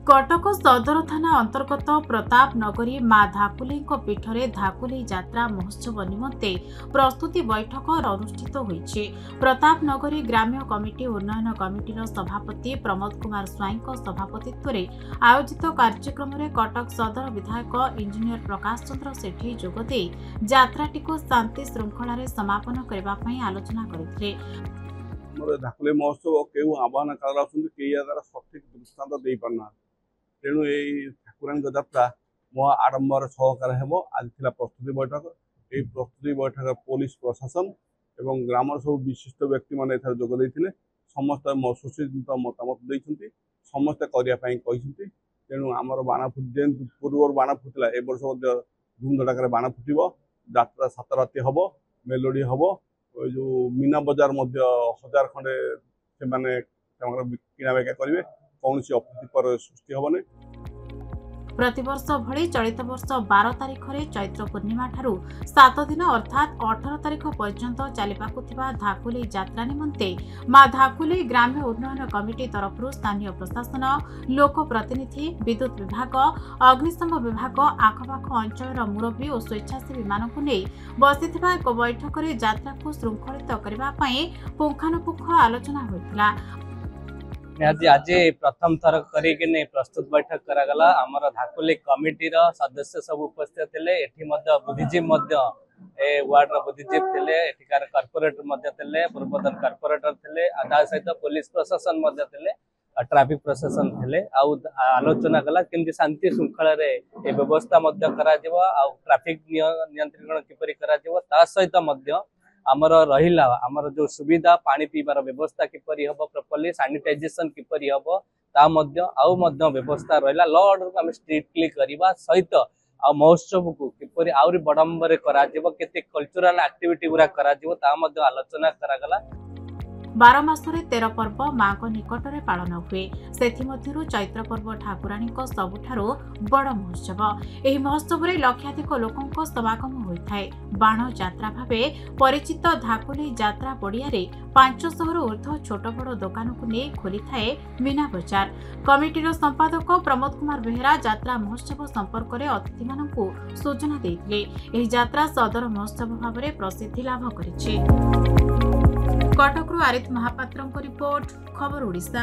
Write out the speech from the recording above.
कटक सदर थाना अंतर्गत प्रताप नगरी माँ धाकुली पीठरे धाकुली यात्रा महोत्सव निमंते प्रस्तुति बैठक अनुष्ठित होईछि। प्रताप नगरी ग्राम्य कमिटी उन्नयन कमिटीर सभापति प्रमोद कुमार स्वाई सभापतित्व में आयोजित कार्यक्रम में कटक सदर विधायक इंजीनियर प्रकाश चंद्र सेठी जोगदे यात्राटी को शांति श्रृंखला समापन करने आलोचना करथिले। धाकुली महोत्सव केउ आह्वान कर सठिक दृष्टांत दे पारना तेणु यही ठाकुरानी यात्रा महा आडंबर सहकार हेब। आज थिला प्रस्तुति बैठक। यही प्रस्तुति बैठक पुलिस प्रशासन एवं ग्रामर सब विशिष्ट व्यक्ति माने जोग देथिले। समस्त सुचिंत मतामत देइछन्ति, समस्त करिया पई कहिसन्ति। तेणु आमर बाण फुट पूर्व बाण फुटला ए वर्ष धूमधड़ाक बाण फुटब। यात्रा 7 राति हम, मेलोडी हम, जो मीना बजार 1000 खंडे से किना बेचा करेंगे। कौन अप्रीतिकर सृष्टि हेनी। प्रतिवर्ष भली चलित वर्ष 12 तारिख में चैत्र पूर्णिमा ठारू 7 दिन अर्थात 18 तारिख पर्यंत चलिबाकु थिबा धाकुली यात्रा निमंते माँ धाकुली ग्राम्य उन्नयन कमिटी तरफ स्थानीय प्रशासन, लोक प्रतिनिधि, विद्युत विभाग, अग्निशम विभाग, आखपाख अंचल मुरब्बी और स्वेच्छासेवी मानकु नै बसिथिबा एक बैठक में यात्रा को श्रृंखलित करबा पई पुंखानुपुंख आलोचना होइतिला। आज प्रथम थर करिके प्रस्तुत बैठक करागला। आमर धाकुली कमिटी सदस्य सब उपस्थित थे। एठी बुद्धिजीवी वार्ड बुद्धिजीवी थे, एठिकार कॉर्पोरेटर पूर्वतन कॉर्पोरेटर थे, सहित पुलिस प्रशासन ट्रैफिक प्रशासन थे। आलोचना कला कि शांति श्रृंखला व्यवस्था ट्रैफिक नियंत्रण किपरि करा सहित आमर रहिला आमर जो सुविधा पानी पीबार व्यवस्था किपरि हबो, प्रॉपर्ली सैनिटाइजेशन किपरि हबो ता व्यवस्था रहिला। लॉ ऑर्डर को हम स्ट्रिक्टली करबा सहित आ महोत्सव को किपरि आउरी बडंबर करा जेबो, केते कल्चरल एक्टिविटी गुरा करा जेबो ता आलोचना करागला। 12 मासरे 13 पर्व माँ को निकट में पालन हुए। से चैत्र पर्व ठाकुराणी सबुठारु बड़ महोत्सव। यह महोत्सव में लक्षाधिक लोकों समागम होता है। बाण यात्रा भावे परिचित धाकुली यात्रा पड़िया 500 ऊर्ध्व छोट बड़ दुकान को नहीं खोली थाए मीना बजार। कमिटीर संपादक प्रमोद कुमार बेहेरा यात्रा महोत्सव संपर्क में अतिथि मानकु सूचना देथिले। एही यात्रा सदर महोत्सव भाव में प्रसिद्धि लाभ करिछि। कटकरू आरित महापात्र रिपोर्ट, खबर ओडिशा।